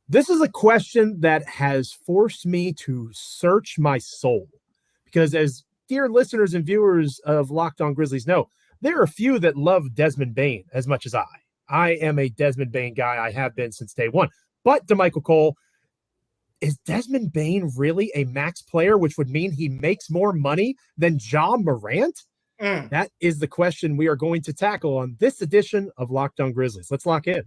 This is a question that has forced me to search my soul because, as dear listeners and viewers of Locked On Grizzlies know, there are a few that love Desmond Bane as much as I. I am a Desmond Bane guy. I have been since day one. But Damichael Cole, is Desmond Bane really a max player, which would mean he makes more money than Ja Morant? That is the question we are going to tackle on this edition of Locked On Grizzlies. Let's lock in.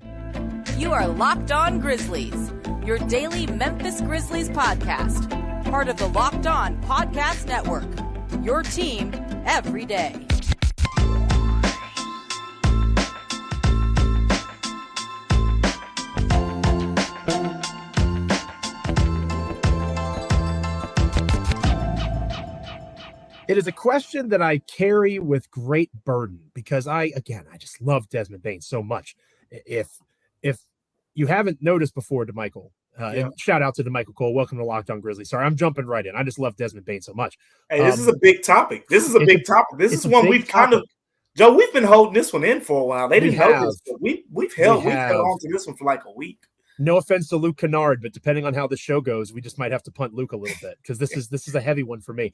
You are Locked On Grizzlies, your daily Memphis Grizzlies podcast. Part of the Locked On Podcast Network, your team every day. It is a question that I carry with great burden because I just love Desmond Bane so much. If you haven't noticed before, Damichael, and shout out to Damichael Cole. Welcome to Locked On Grizzlies. Sorry, I'm jumping right in. I just love Desmond Bane so much. Hey, this is a big topic. This is one we've kind of, Joe, we've been holding this one in for a while. They didn't know this, but we've held on to this one for like a week. No offense to Luke Kennard, but depending on how the show goes, we just might have to punt Luke a little bit because this is a heavy one for me.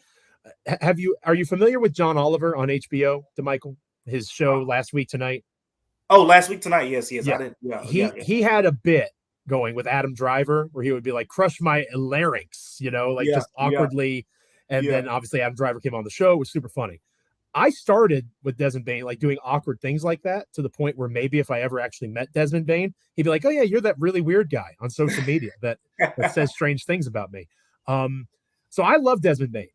Are you familiar with John Oliver on HBO, Damichael? His show Last Week Tonight. Oh, Last Week Tonight, yes. Yeah. He had a bit going with Adam Driver where he would be like, crush my larynx, just awkwardly. And then obviously Adam Driver came on the show. It was super funny. I started with Desmond Bane, like doing awkward things like that to the point where maybe if I ever actually met Desmond Bane, he'd be like, oh yeah, you're that really weird guy on social media that says strange things about me. So I love Desmond Bane,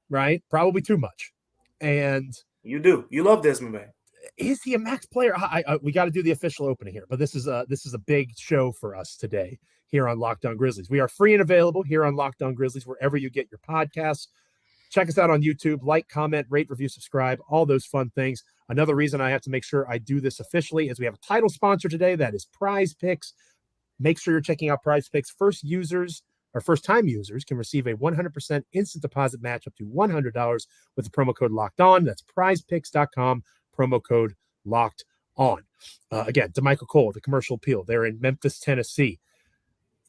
right? Probably too much. And you love Desmond Bane. Is he a max player? We got to do the official opening here, but this is a big show for us today here on Locked On Grizzlies. We are free and available here on Locked On Grizzlies, wherever you get your podcasts. Check us out on YouTube, like, comment, rate, review, subscribe, all those fun things. Another reason I have to make sure I do this officially is we have a title sponsor today. That is Prize Picks. Make sure you're checking out Prize Picks. First-time users can receive a 100% instant deposit match up to $100 with the promo code Locked On. That's prizepicks.com, promo code Locked On. Again, Damichael Cole, the commercial appeal. They're in Memphis, Tennessee.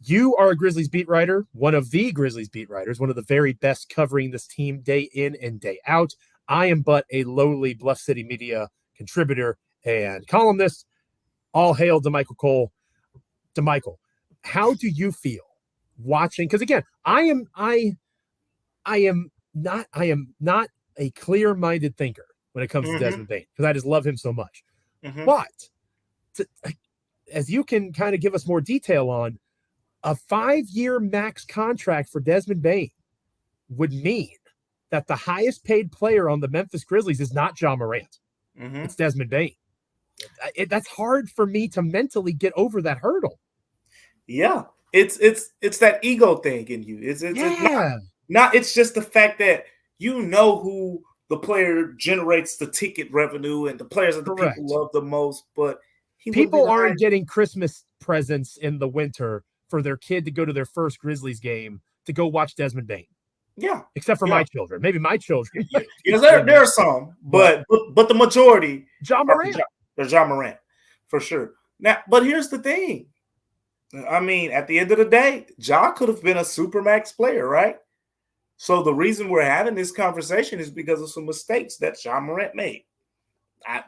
You are a Grizzlies beat writer, one of the Grizzlies beat writers, one of the very best covering this team day in and day out. I am but a lowly Bluff City Media contributor and columnist. All hail Damichael Cole. Damichael, how do you feel watching? Because again, I am not a clear-minded thinker when it comes to Desmond Bane because I just love him so much. But as you can kind of give us more detail on, a 5-year max contract for Desmond Bane would mean that the highest paid player on the Memphis Grizzlies is not Ja Morant. It's Desmond Bane. That's hard for me to mentally get over that hurdle. Yeah, it's that ego thing in you. It's not. It's just the fact that you know who the player generates the ticket revenue and the players that the people love the most. But people aren't getting Christmas presents in the winter for their kid to go to their first Grizzlies game to go watch Desmond Bane. Yeah. Except for my children. Maybe my children. Because there are some, but the majority Ja Morant. They're Ja Morant, for sure. Now, but here's the thing. I mean, at the end of the day, Ja could have been a supermax player, right? So the reason we're having this conversation is because of some mistakes that Ja Morant made.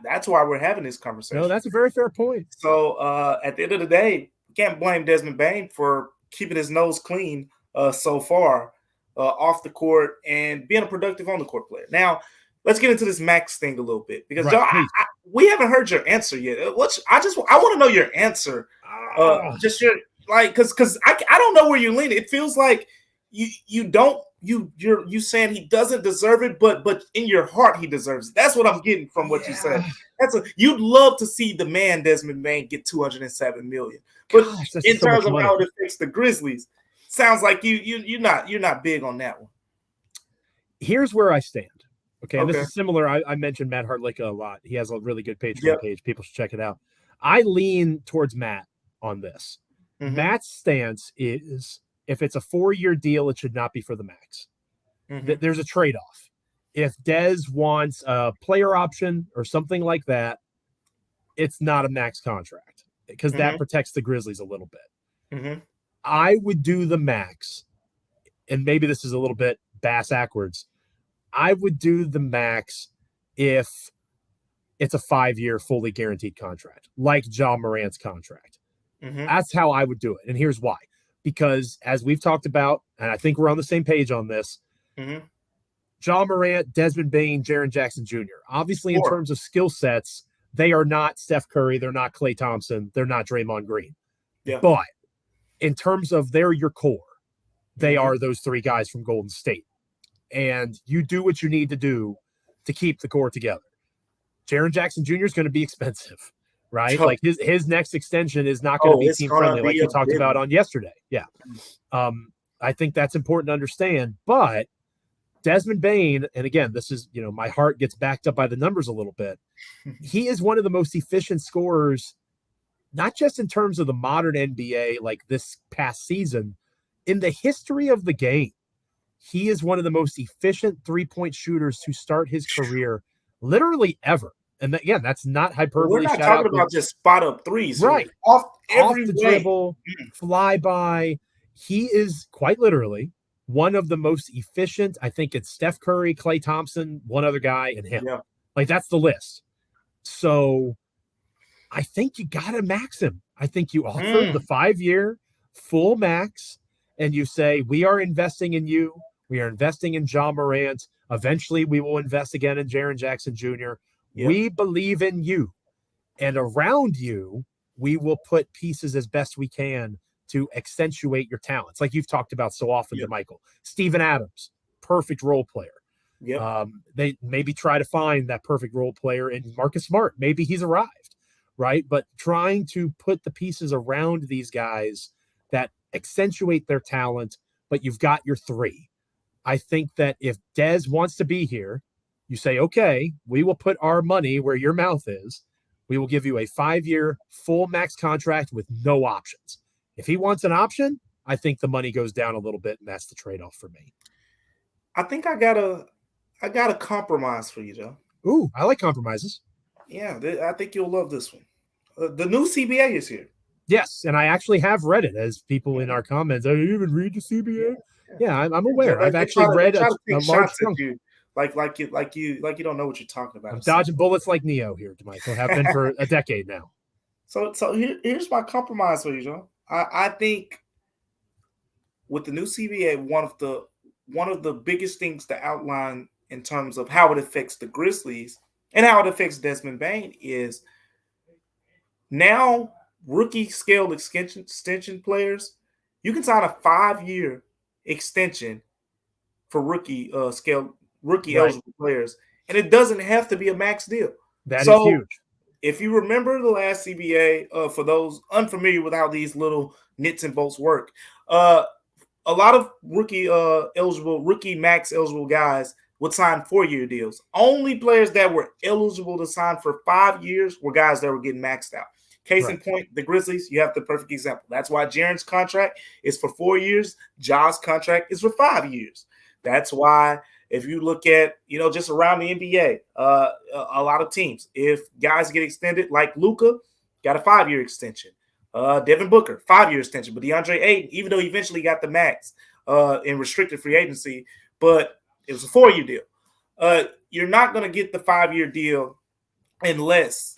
That's why we're having this conversation. No, that's a very fair point. So at the end of the day, can't blame Desmond Bane for keeping his nose clean so far off the court and being a productive on the court player. Now, let's get into this max thing a little bit because we haven't heard your answer yet. I want to know your answer. Just your because I don't know where you're leaning. It feels like you're saying he doesn't deserve it, but in your heart he deserves it. That's what I'm getting from what you said. You'd love to see the man Desmond Bane get $207 million. But in terms of how it affects the Grizzlies, sounds like you're not big on that one. Here's where I stand. Okay, and this is similar. I mentioned Matt Hartlicka a lot. He has a really good Patreon page. People should check it out. I lean towards Matt on this. Matt's stance is if it's a 4-year deal, it should not be for the max. There's a trade-off. If Dez wants a player option or something like that, it's not a max contract because that protects the Grizzlies a little bit. I would do the max, and maybe this is a little bit bass-ackwards. I would do the max if it's a 5-year fully guaranteed contract, like Ja Morant's contract. Mm-hmm. That's how I would do it. And here's why. Because as we've talked about, and I think we're on the same page on this, Ja Morant, Desmond Bane, Jaren Jackson Jr. Obviously, in terms of skill sets, they are not Steph Curry. They're not Klay Thompson. They're not Draymond Green. Yeah. But in terms of they're your core, they are those 3 guys from Golden State. And you do what you need to do to keep the core together. Jaren Jackson Jr. is going to be expensive, right? Like his next extension is not going to be team friendly, like you talked about on yesterday. Yeah. I think that's important to understand. But Desmond Bane, and again, this is, my heart gets backed up by the numbers a little bit. He is one of the most efficient scorers, not just in terms of the modern NBA, like this past season, in the history of the game. He is one of the most efficient 3-point shooters to start his career literally ever. And again, that's not hyperbole. We're not talking about just spot up threes. Right. Off the dribble, fly by. He is quite literally one of the most efficient. I think it's Steph Curry, Klay Thompson, one other guy, and him. Yeah. Like, that's the list. So I think you got to max him. I think you offer the 5-year full max, and you say, we are investing in you. We are investing in Ja Morant. Eventually, we will invest again in Jaren Jackson Jr. Yep. We believe in you. And around you, we will put pieces as best we can to accentuate your talents, like you've talked about so often, Damichael. Steven Adams, perfect role player. Yep. They maybe try to find that perfect role player in Marcus Smart. Maybe he's arrived, right? But trying to put the pieces around these guys that accentuate their talent, but you've got your 3. I think that if Dez wants to be here, you say, okay, we will put our money where your mouth is. We will give you a 5-year full max contract with no options. If he wants an option, I think the money goes down a little bit, and that's the trade-off for me. I think I got a compromise for you, Joe. Ooh, I like compromises. Yeah, I think you'll love this one. The new CBA is here. Yes, and I actually have read it, as people in our comments. I didn't even read the CBA. Yeah, I'm aware. I've actually read a large chunk. Like you don't know what you're talking about. I'm dodging bullets like Neo here, Damichael. Have been for a decade now. So here's my compromise for you, Joe. I think with the new CBA, one of the biggest things to outline in terms of how it affects the Grizzlies and how it affects Desmond Bane is now rookie scale extension players, you can sign a 5-year extension for rookie eligible players, and it doesn't have to be a max deal. That is huge. If you remember the last CBA, for those unfamiliar with how these little nits and bolts work, a lot of rookie max eligible guys would sign 4-year deals. Only players that were eligible to sign for 5 years were guys that were getting maxed out. Case in point, the Grizzlies, you have the perfect example. That's why Jaren's contract is for 4 years. Ja's contract is for 5 years. That's why if you look at, just around the NBA, a lot of teams, if guys get extended, like Luka, got a 5-year extension. Devin Booker, 5-year extension. But DeAndre Ayton, even though he eventually got the max in restricted free agency, but it was a 4-year deal. You're not going to get the 5-year deal unless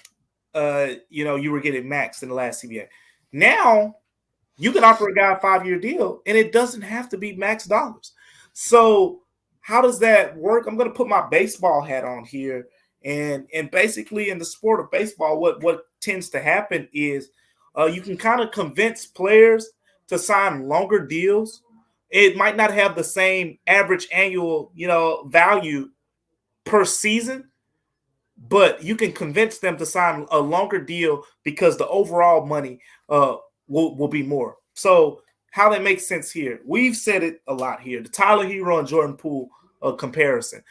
you were getting maxed in the last CBA. Now you can offer a guy a 5-year deal, and it doesn't have to be max dollars. So how does that work? I'm going to put my baseball hat on here, and basically in the sport of baseball, what tends to happen is you can kind of convince players to sign longer deals. It might not have the same average annual value per season, but you can convince them to sign a longer deal because the overall money will be more. So how that makes sense here, we've said it a lot here, the Tyler Hero and Jordan Poole comparison.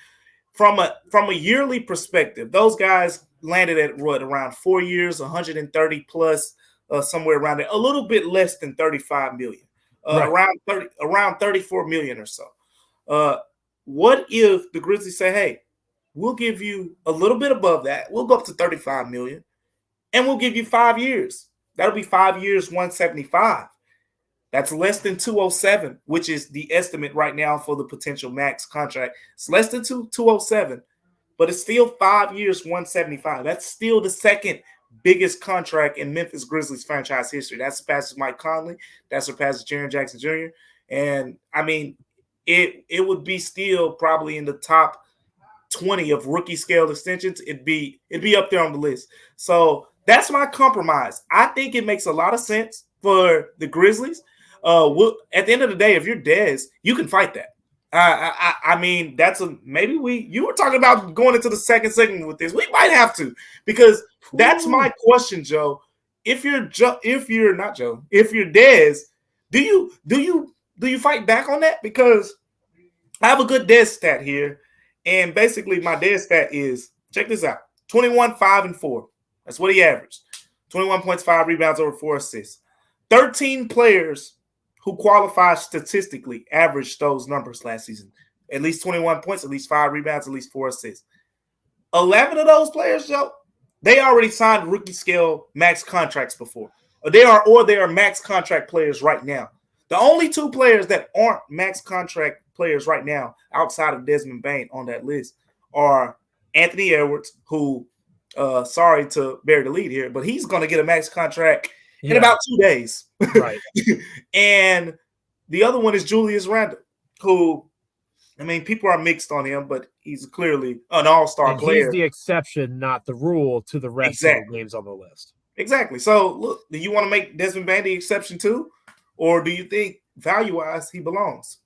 From a yearly perspective, those guys landed at around 4 years, 130 plus, somewhere around there, a little bit less than 35 million, around 34 million or so. What if the Grizzlies say, hey, we'll give you a little bit above that. We'll go up to 35 million, and we'll give you 5 years. That'll be 5 years, 175. That's less than 207, which is the estimate right now for the potential max contract. It's less than 207, but it's still 5 years, 175. That's still the second biggest contract in Memphis Grizzlies franchise history. That surpasses Mike Conley. That surpasses Jaren Jackson Jr. And I mean, it would be still probably in the top 20 of rookie scale extensions. It'd be up there on the list. So that's my compromise. I think it makes a lot of sense for the Grizzlies. At the end of the day, if you're Dez, you can fight that. I mean, you were talking about going into the second segment with this. We might have to, because that's my question, Joe. If you're Dez, do you fight back on that? Because I have a good Dez stat here, and basically my Dez stat is, check this out: 21, 5, and 4. That's what he averaged. 21 points, 5 rebounds, over 4 assists. 13 players who qualify statistically averaged those numbers last season. At least 21 points, at least 5 rebounds, at least 4 assists. 11 of those players, Joe, they already signed rookie scale max contracts before. They are max contract players right now. The only 2 players that aren't max contract players right now outside of Desmond Bane on that list are Anthony Edwards, who, sorry to bury the lead here, but he's going to get a max contract in about 2 days. Right. And the other one is Julius Randle, who, I mean, people are mixed on him, but he's clearly an all-star player. He's the exception, not the rule, to the rest of the names on the list. Exactly. So, look, do you want to make Desmond Bane the exception too? Or do you think value-wise he belongs?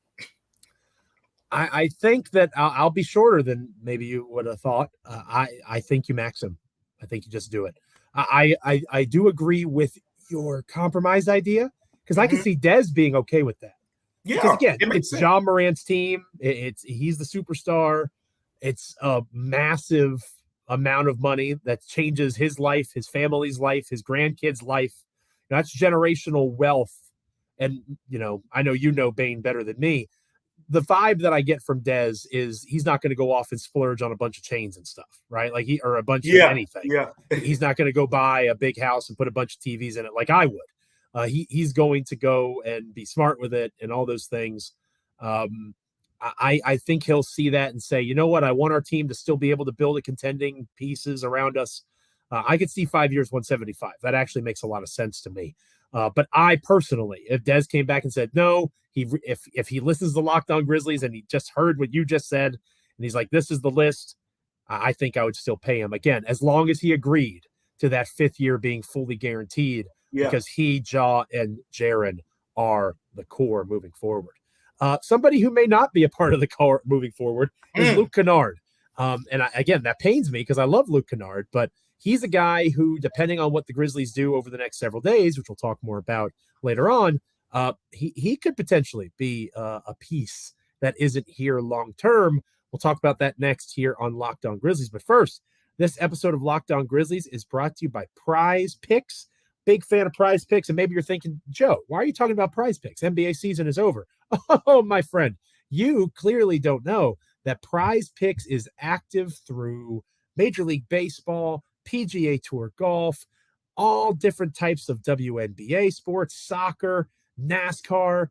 I think that I'll be shorter than maybe you would have thought. I think you max him. I think you just do it. I do agree with your compromised idea, because I can see Dez being okay with that. Yeah, because again, it's Ja Morant's team. He's the superstar. It's a massive amount of money that changes his life, his family's life, his grandkids' life. That's generational wealth. And I know Bane better than me. The vibe that I get from Dez is he's not going to go off and splurge on a bunch of chains and stuff, right? Or a bunch of anything. Yeah. He's not going to go buy a big house and put a bunch of TVs in it like I would. He's going to go and be smart with it and all those things. I think he'll see that and say, you know what? I want our team to still be able to build a contending pieces around us. I could see 5 years, 175. That actually makes a lot of sense to me. But I personally, if Dez came back and said, no, if he listens to Locked On Grizzlies and he just heard what you just said, and he's like, this is the list, I think I would still pay him. Again, as long as he agreed to that 5th year being fully guaranteed, because he, Ja, and Jaren are the core moving forward. Somebody who may not be a part of the core moving forward is Luke Kennard. Again, that pains me because I love Luke Kennard, but he's a guy who, depending on what the Grizzlies do over the next several days, which we'll talk more about later on, he could potentially be a piece that isn't here long-term. We'll talk about that next here on Locked On Grizzlies. But first, this episode of Locked On Grizzlies is brought to you by Prize Picks. Big fan of Prize Picks. And maybe you're thinking, Joe, why are you talking about Prize Picks? NBA season is over. Oh, my friend, you clearly don't know that Prize Picks is active through Major League Baseball, PGA Tour golf, all different types of WNBA sports, soccer, NASCAR.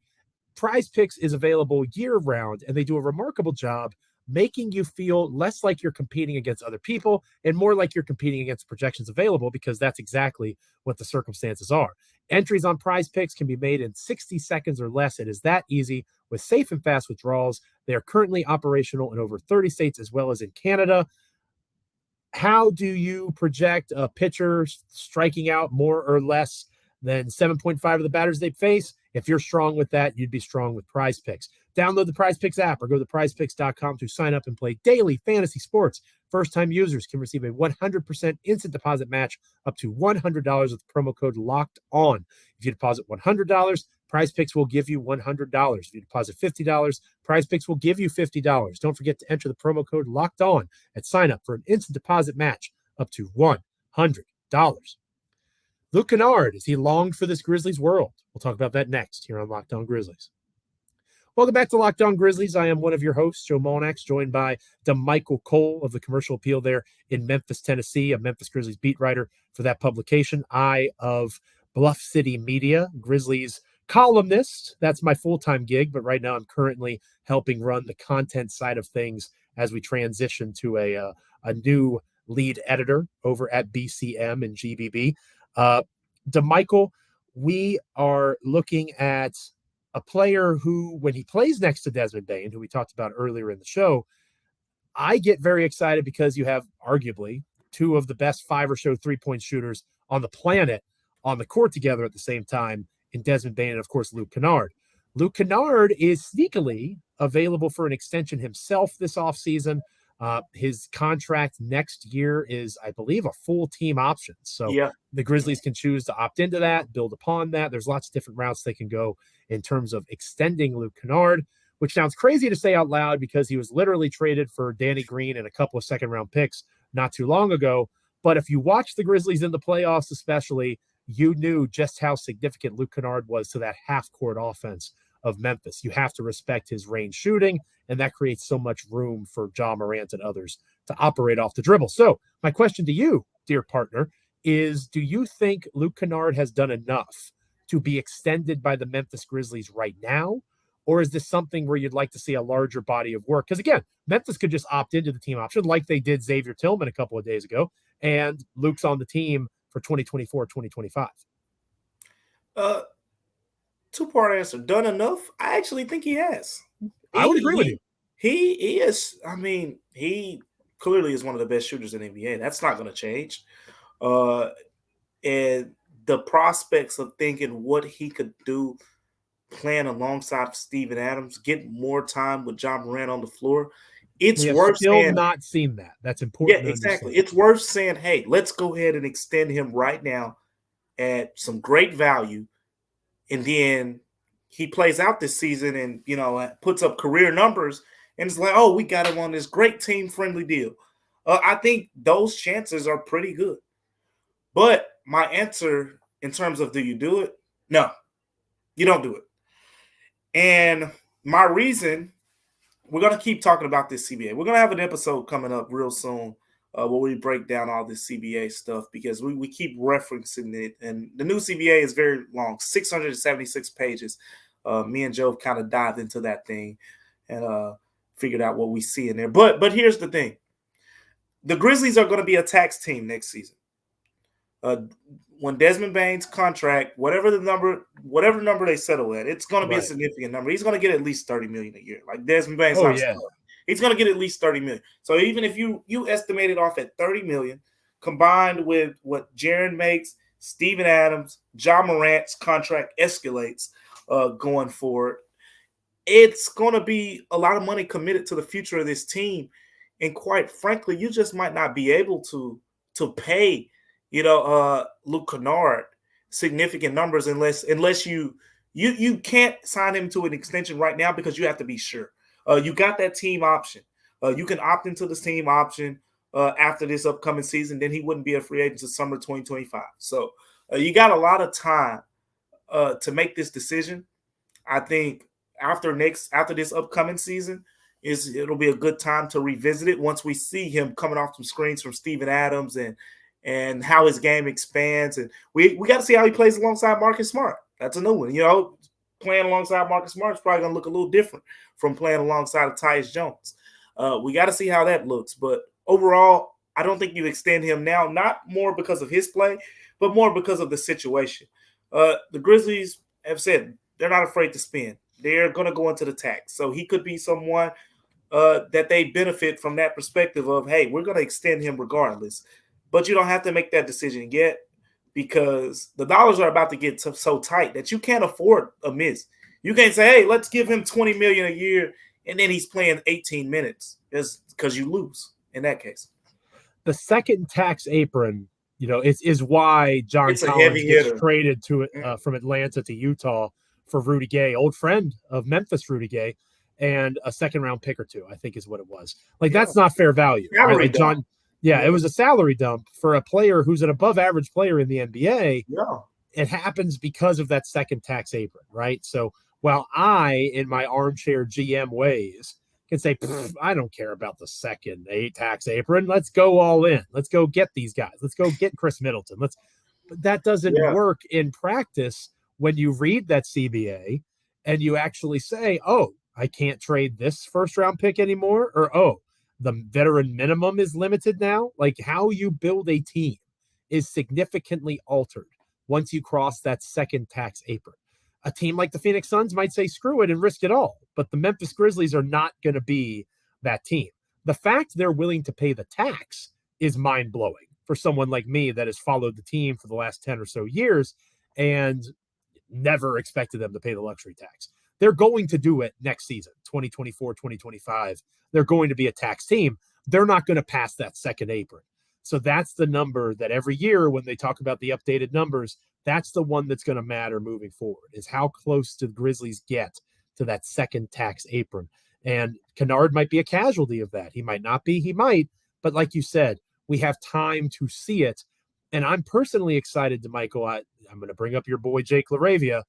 Prize Picks is available year-round, and they do a remarkable job making you feel less like you're competing against other people and more like you're competing against projections available, because that's exactly what the circumstances are. Entries on Prize Picks can be made in 60 seconds or less. It is that easy with safe and fast withdrawals. They are currently operational in over 30 states as well as in Canada. How do you project a pitcher striking out more or less than 7.5 of the batters they face? If you're strong with that, you'd be strong with Prize Picks. Download the Prize Picks app or go to prizepicks.com to sign up and play daily fantasy sports. First-time users can receive a 100% instant deposit match up to $100 with the promo code Locked On. If you deposit $100, Prize Picks will give you $100. If you deposit $50, Prize Picks will give you $50. Don't forget to enter the promo code Locked On at sign up for an instant deposit match up to $100. Luke Kennard, is he longed for this Grizzlies world? We'll talk about that next here on Locked On Grizzlies. Welcome back to Locked On Grizzlies. I am one of your hosts, Joe Mullinax, joined by Damichael Cole of the Commercial Appeal there in Memphis, Tennessee, a Memphis Grizzlies beat writer for that publication. I of Bluff City Media, Grizzlies columnist. That's my full-time gig, but right now I'm currently helping run the content side of things as we transition to a new lead editor over at BCM and GBB. Damichael, we are looking at a player who, when he plays next to Desmond Bane, who we talked about earlier in the show, I get very excited because you have arguably two of the best 5 or so three-point shooters on the planet on the court together at the same time in Desmond Bane and, of course, Luke Kennard. Luke Kennard is sneakily available for an extension himself this offseason. His contract next year is, I believe, a full team option. So the Grizzlies can choose to opt into that, build upon that. There's lots of different routes they can go in terms of extending Luke Kennard, which sounds crazy to say out loud because he was literally traded for Danny Green and a couple of second-round picks not too long ago. But if you watch the Grizzlies in the playoffs especially, you knew just how significant Luke Kennard was to that half-court offense of Memphis. You have to respect his range shooting, and that creates so much room for Morant and others to operate off the dribble. So my question to you, dear partner, is do you think Luke Kennard has done enough to be extended by the Memphis Grizzlies right now? Or is this something where you'd like to see a larger body of work? Because, again, Memphis could just opt into the team option like they did Xavier Tillman a couple of days ago, and Luke's on the team for 2024, 2025. Two-part answer. Done enough? I actually think he has. I would agree with you. He is. I mean, he clearly is one of the best shooters in the NBA. That's not going to change. And the prospects of thinking what he could do playing alongside Steven Adams, get more time with Morant on the floor. It's worth saying, not seen that. That's important. Yeah, exactly. It's worth saying, hey, let's go ahead and extend him right now at some great value. And then he plays out this season and, puts up career numbers. And it's like, oh, we got him on this great team-friendly deal. I think those chances are pretty good. But my answer in terms of do you do it? No, you don't do it. And my reason, we're going to keep talking about this CBA. We're going to have an episode coming up real soon where we break down all this CBA stuff because we keep referencing it. And the new CBA is very long, 676 pages. Me and Joe have kind of dived into that thing and figured out what we see in there. But here's the thing. The Grizzlies are going to be a tax team next season. When Desmond Bane's contract, whatever number they settle at, it's going to be a significant number. He's going to get at least $30 million a year. Like Desmond Bane's he's going to get at least $30 million. So even if you estimate it off at $30 million, combined with what Jaren makes, Steven Adams, Morant's contract escalates going forward, it's going to be a lot of money committed to the future of this team. And quite frankly, you just might not be able to pay Luke Kennard significant numbers unless you can't sign him to an extension right now because you have to be sure. You got that team option. You can opt into the team option after this upcoming season. Then he wouldn't be a free agent until summer 2025. So you got a lot of time to make this decision. I think after this upcoming season, it'll be a good time to revisit it once we see him coming off some screens from Steven Adams and how his game expands. And we got to see how he plays alongside Marcus Smart. That's a new one. Playing alongside Marcus Smart is probably going to look a little different from playing alongside of Tyus Jones. We got to see how that looks. But overall, I don't think you extend him now, not more because of his play, but more because of the situation. The Grizzlies have said they're not afraid to spend. They're going to go into the tax. So he could be someone that they benefit from that perspective of, hey, we're going to extend him regardless. But you don't have to make that decision yet because the dollars are about to get so tight that you can't afford a miss. You can't say, hey, let's give him $20 million a year, and then he's playing 18 minutes because you lose in that case. The second tax apron, is why John Collins gets traded to from Atlanta to Utah for Rudy Gay, old friend of Memphis, Rudy Gay, and a second-round pick or two, I think is what it was. That's not fair value. Right? John. Yeah, it was a salary dump for a player who's an above-average player in the NBA. Yeah. It happens because of that second tax apron, right? So while I, in my armchair GM ways, can say, I don't care about the second tax apron. Let's go all in. Let's go get these guys. Let's go get Chris Middleton. But that doesn't work in practice when you read that CBA and you actually say, oh, I can't trade this first round pick anymore, or, oh, the veteran minimum is limited now. Like, how you build a team is significantly altered once you cross that second tax apron. A team like the Phoenix Suns might say, screw it and risk it all. But the Memphis Grizzlies are not going to be that team. The fact they're willing to pay the tax is mind-blowing for someone like me that has followed the team for the last 10 or so years and never expected them to pay the luxury tax. They're going to do it next season, 2024, 2025. They're going to be a tax team. They're not going to pass that second apron. So that's the number that every year when they talk about the updated numbers, that's the one that's going to matter moving forward, is how close do the Grizzlies get to that second tax apron. And Canard might be a casualty of that. He might not be. He might. But like you said, we have time to see it. And I'm personally excited, Damichael. I'm going to bring up your boy, Jake LaRavia.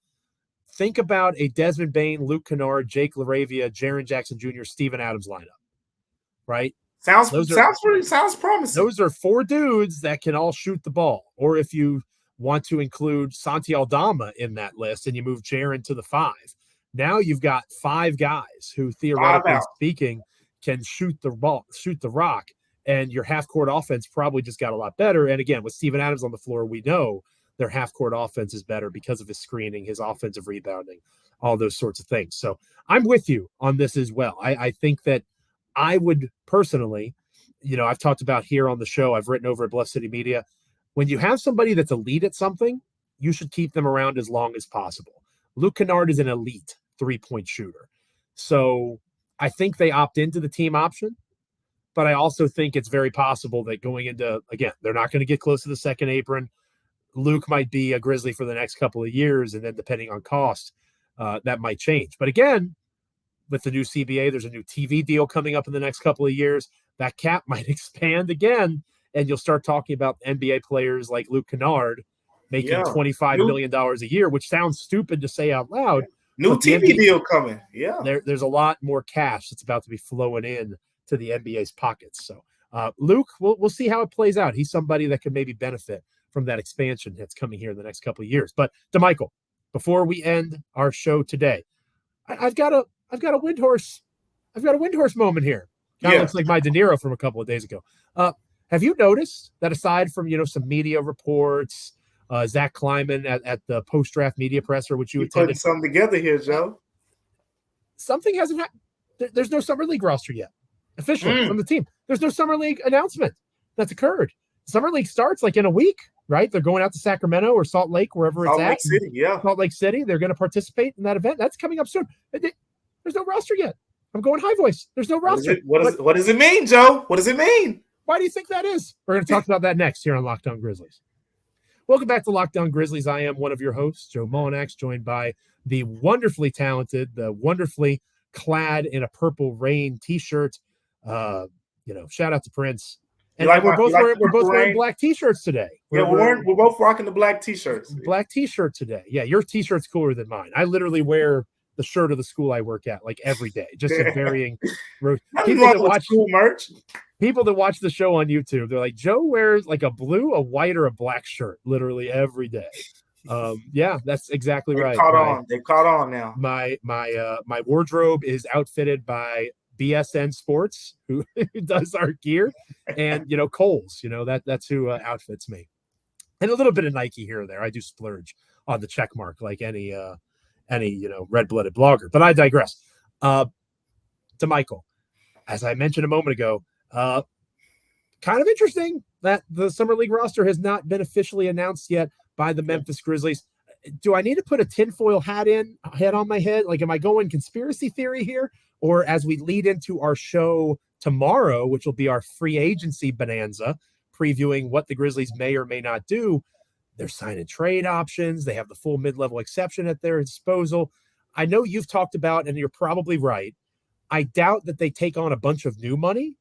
Think about a Desmond Bane, Luke Kennard, Jake LaRavia, Jaren Jackson Jr., Steven Adams lineup, right? Sounds promising. Those are 4 dudes that can all shoot the ball. Or if you want to include Santi Aldama in that list and you move Jaren to the 5, now you've got 5 guys who, theoretically speaking, can shoot the ball, shoot the rock, and your half-court offense probably just got a lot better. And again, with Steven Adams on the floor, we know their half-court offense is better because of his screening, his offensive rebounding, all those sorts of things. So I'm with you on this as well. I think that I would personally, I've talked about here on the show, I've written over at Bluff City Media, when you have somebody that's elite at something, you should keep them around as long as possible. Luke Kennard is an elite 3-point shooter. So I think they opt into the team option, but I also think it's very possible that going into, again, they're not going to get close to the second apron. Luke might be a Grizzly for the next couple of years, and then depending on cost, that might change. But again, with the new CBA, there's a new TV deal coming up in the next couple of years. That cap might expand again, and you'll start talking about NBA players like Luke Kennard making $25 million a year, which sounds stupid to say out loud. New TV deal coming. Yeah. There's a lot more cash that's about to be flowing in to the NBA's pockets. So Luke, we'll see how it plays out. He's somebody that could maybe benefit from that expansion that's coming here in the next couple of years. But Damichael, before we end our show today, I've got a Windhorse moment here. Kind of looks like my De Niro from a couple of days ago. Have you noticed that aside from some media reports, Zach Kleiman at the post-draft media presser, which you attended, putting something together here, Joe? Something hasn't happened. There's no Summer League roster yet, officially from the team. There's no Summer League announcement that's occurred. Summer League starts like in a week, right? They're going out to Sacramento or Salt Lake, wherever it's at. Salt Lake City. They're going to participate in that event. That's coming up soon. There's no roster yet. I'm going high voice. There's no roster. What does it mean, Joe? What does it mean? Why do you think that is? We're going to talk about that next here on Locked On Grizzlies. Welcome back to Locked On Grizzlies. I am one of your hosts, Joe Mullinax, joined by the wonderfully talented, the wonderfully clad in a purple rain t-shirt. Shout out to Prince. And we're both wearing black t-shirts today. We're both rocking the black t-shirts. Black t-shirt today. Yeah, your t-shirt's cooler than mine. I literally wear the shirt of the school I work at like every day, just in varying. People that watch the show on YouTube, they're like, Joe wears like a blue, a white, or a black shirt literally every day. Yeah, that's exactly right. They've caught on now. My wardrobe is outfitted by BSN Sports, who does our gear, and Kohl's. That's who outfits me, and a little bit of Nike here or there. I do splurge on the check mark like any red-blooded blogger. But I digress. Damichael, as I mentioned a moment ago, kind of interesting that the Summer League roster has not been officially announced yet by the Memphis Grizzlies. Do I need to put a tinfoil hat on my head? Like, am I going conspiracy theory here? Or as we lead into our show tomorrow, which will be our free agency bonanza, previewing what the Grizzlies may or may not do, they're signing trade options. They have the full mid-level exception at their disposal. I know you've talked about, and you're probably right, I doubt that they take on a bunch of new money,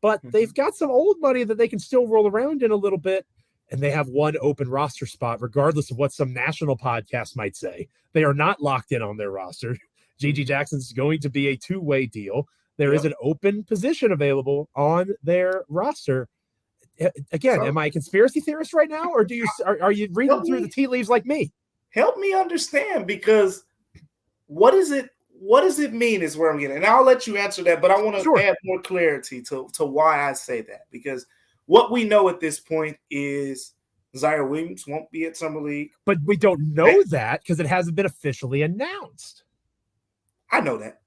but they've got some old money that they can still roll around in a little bit. And they have one open roster spot, regardless of what some national podcast might say. They are not locked in on their roster. Gigi Jackson's going to be a two-way deal. There is an open position available on their roster. Again, am I a conspiracy theorist right now, or are you reading through the tea leaves like me? help me understand, because what does it mean is where I'm getting. And I'll let you answer that, but I want to add more clarity to why I say that, because what we know at this point is Zaire Williams won't be at Summer League. But we don't know that because it hasn't been officially announced. I know that.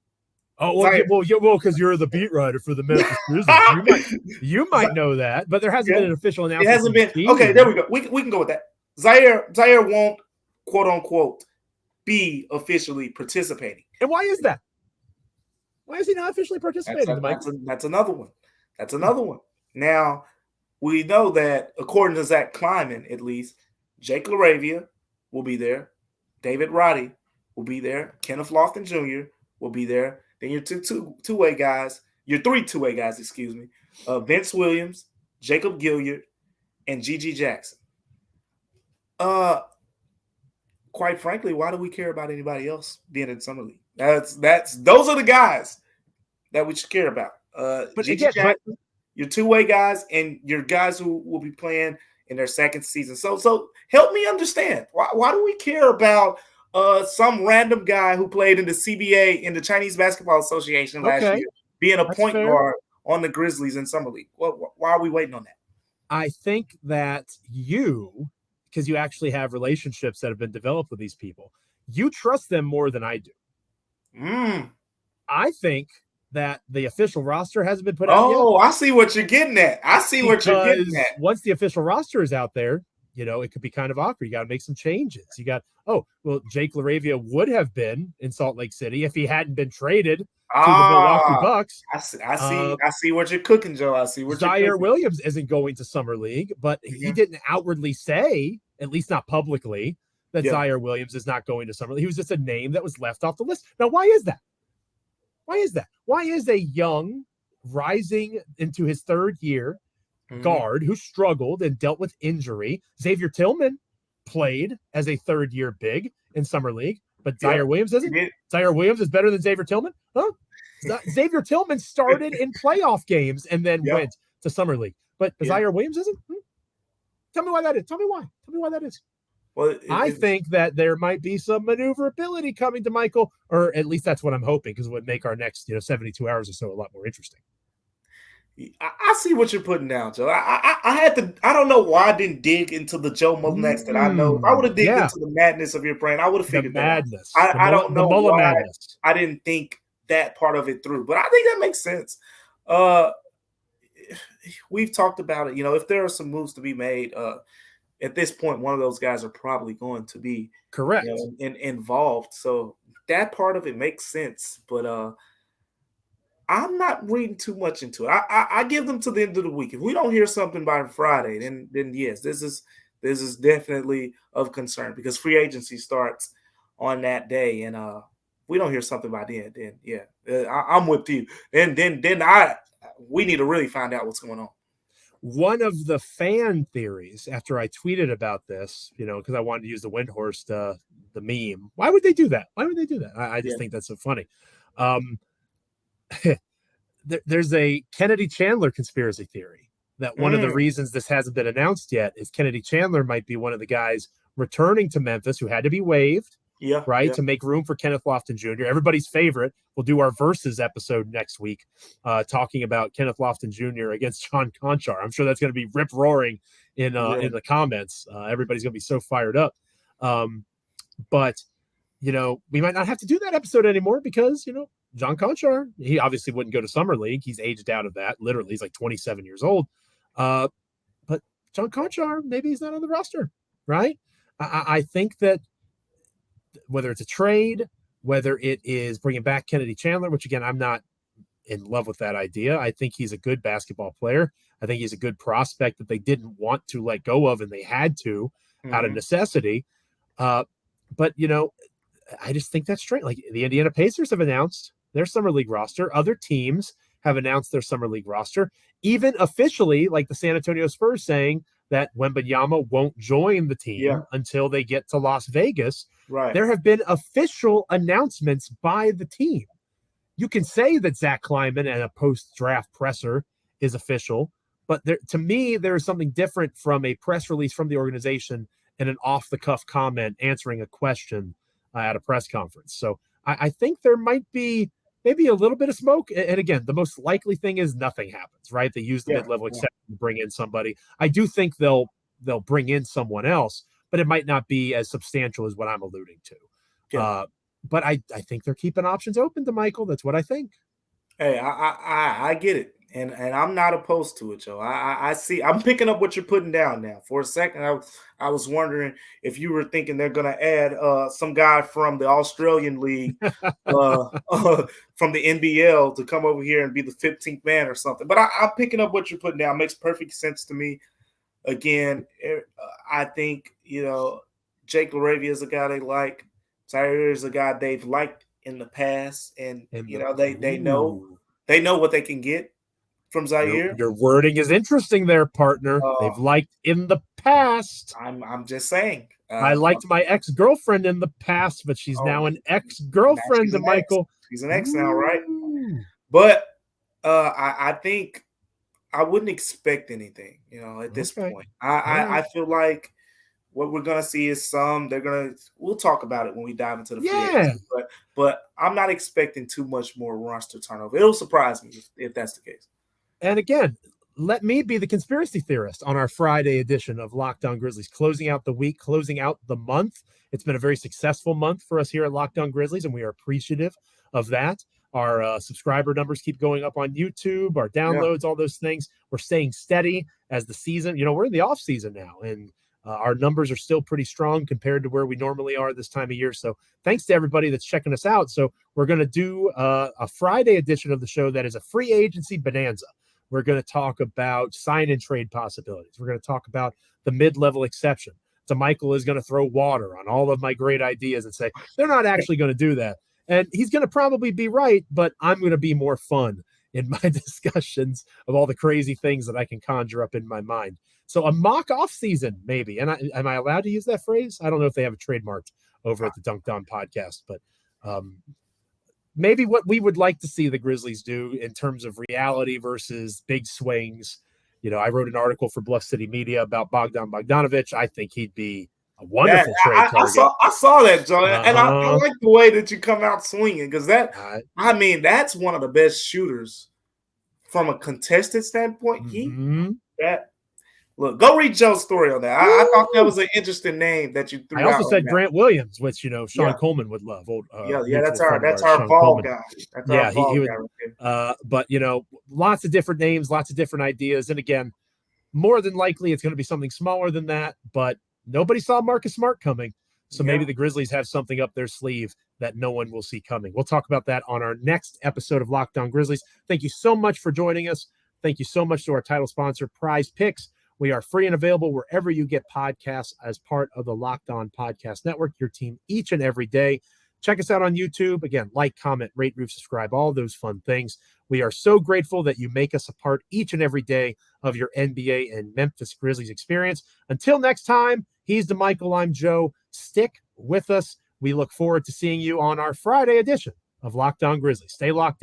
Oh, well, because you're the beat writer for the Memphis Grizzlies. You might know that, but there hasn't been an official announcement. It hasn't been. Okay, there we go. We can go with that. Zaire won't, quote unquote, be officially participating. And why is that? Why is he not officially participating? That's another one. Now, we know that according to Zach Kleiman, at least, Jake LaRavia will be there. David Roddy will be there. Kenneth Lofton Jr. will be there. Then your two-way guys, your three two-way guys, excuse me, Vince Williams, Jacob Gilliard, and Gigi Jackson. Quite frankly, why do we care about anybody else being in Summer League? Those are the guys that we should care about. But Gigi Jackson, your two-way guys, and your guys who will be playing in their second season. So help me understand. Why do we care about some random guy who played in the CBA, in the Chinese Basketball Association last year, being a point guard on the Grizzlies in Summer League? Why are we waiting on that? I think that because you actually have relationships that have been developed with these people, you trust them more than I do. I think that the official roster hasn't been put out yet. Oh, I see what you're getting at. Once the official roster is out there, it could be kind of awkward. You got to make some changes. Jake LaRavia would have been in Salt Lake City if he hadn't been traded to the Milwaukee Bucks. I see what you're cooking, Joe. I see what Zaire Williams isn't going to Summer League, but he didn't outwardly say, at least not publicly, that Zaire Williams is not going to Summer League. He was just a name that was left off the list. Now, why is that? Why is a young, rising into his third year guard who struggled and dealt with injury? Xavier Tillman played as a third-year big in Summer League, but Zaire Williams isn't. Zaire Williams is better than Xavier Tillman? Huh? Xavier Tillman started in playoff games and then went to Summer League, but Zaire Williams isn't? Tell me why that is. Tell me why that is. Well, I think that there might be some maneuverability coming to Michael, or at least that's what I'm hoping, because it would make our next 72 hours or so a lot more interesting. I see what you're putting down, Joe. I don't know why I didn't dig into the Joe Mullinax that I know. If I would have digged into the madness of your brain, I would have figured that out. I don't know why madness. I didn't think that part of it through, but I think that makes sense. We've talked about it. If there are some moves to be made, at this point, one of those guys are probably going to be correct involved. So that part of it makes sense, but I'm not reading too much into it. I give them to the end of the week. If we don't hear something by Friday, then yes, this is definitely of concern, because free agency starts on that day, and we don't hear something by then I'm with you. And then we need to really find out what's going on. One of the fan theories, after I tweeted about this, because I wanted to use the Windhorst, the meme. Why would they do that? I just think that's so funny. There's a Kennedy Chandler conspiracy theory that one of the reasons this hasn't been announced yet is Kennedy Chandler might be one of the guys returning to Memphis who had to be waived, to make room for Kenneth Lofton Jr., everybody's favorite. We'll do our versus episode next week, talking about Kenneth Lofton Jr. against John Conchar. I'm sure that's going to be rip roaring in the comments. Everybody's going to be so fired up. But we might not have to do that episode anymore because John Conchar, he obviously wouldn't go to Summer League. He's aged out of that. Literally, he's like 27 years old. But John Conchar, maybe he's not on the roster, right? I think that whether it's a trade, whether it is bringing back Kennedy Chandler, which again, I'm not in love with that idea. I think he's a good basketball player. I think he's a good prospect that they didn't want to let go of, and they had to out of necessity. But I just think that's strange. Like the Indiana Pacers have announced their Summer League roster. Other teams have announced their Summer League roster. Even officially, like the San Antonio Spurs saying that Wembanyama won't join the team until they get to Las Vegas. Right. There have been official announcements by the team. You can say that Zach Kleiman and a post-draft presser is official, but to me, there is something different from a press release from the organization and an off-the-cuff comment answering a question at a press conference. So I think there might be maybe a little bit of smoke. And again, the most likely thing is nothing happens, right? They use the mid-level exception to bring in somebody. I do think they'll bring in someone else, but it might not be as substantial as what I'm alluding to. Yeah. But I think they're keeping options open to Michael. That's what I think. Hey, I get it. And I'm not opposed to it, Joe. I see. I'm picking up what you're putting down now. For a second, I was wondering if you were thinking they're going to add some guy from the Australian League, from the NBL to come over here and be the 15th man or something. But I'm picking up what you're putting down. Makes perfect sense to me. Again, I think, Jake LaRavia is a guy they like. Tyler is a guy they've liked in the past, and they know what they can get from Zaire. Your wording is interesting there, partner. They've liked in the past. I'm just saying. I liked my ex-girlfriend in the past, but she's now an ex-girlfriend to Michael. She's an ex now, right? But I think I wouldn't expect anything, at this point. I feel like what we're gonna see is we'll talk about it when we dive into the free agency, but I'm not expecting too much more roster turnover. It'll surprise me if that's the case. And again, let me be the conspiracy theorist on our Friday edition of Locked On Grizzlies, closing out the week, closing out the month. It's been a very successful month for us here at Locked On Grizzlies, and we are appreciative of that. Our subscriber numbers keep going up on YouTube, our downloads, all those things. We're staying steady as the season, we're in the off season now, and our numbers are still pretty strong compared to where we normally are this time of year. So thanks to everybody that's checking us out. So we're going to do a Friday edition of the show that is a free agency bonanza. We're going to talk about sign and trade possibilities. We're going to talk about the mid-level exception. Damichael is going to throw water on all of my great ideas and say, they're not actually going to do that. And he's going to probably be right, but I'm going to be more fun in my discussions of all the crazy things that I can conjure up in my mind. So a mock off season, maybe. And am I allowed to use that phrase? I don't know if they have it trademarked over at the Dunked On podcast, but maybe what we would like to see the Grizzlies do in terms of reality versus big swings. I wrote an article for Bluff City Media about Bogdan Bogdanović. I think he'd be a wonderful trade target. I saw that, John, and I like the way that you come out swinging, because that's one of the best shooters from a contested standpoint. Look, go read Joe's story on that. I thought that was an interesting name that you threw out. I also said Grant Williams, which Sean Coleman would love. That's our ball guy. He would. But lots of different names, lots of different ideas, and again, more than likely it's going to be something smaller than that. But nobody saw Marcus Smart coming, so maybe the Grizzlies have something up their sleeve that no one will see coming. We'll talk about that on our next episode of Locked On Grizzlies. Thank you so much for joining us. Thank you so much to our title sponsor, Prize Picks. We are free and available wherever you get podcasts as part of the Locked On Podcast Network, your team each and every day. Check us out on YouTube. Again, like, comment, rate, review, subscribe, all those fun things. We are so grateful that you make us a part each and every day of your NBA and Memphis Grizzlies experience. Until next time, he's Damichael, I'm Joe. Stick with us. We look forward to seeing you on our Friday edition of Locked On Grizzlies. Stay locked in.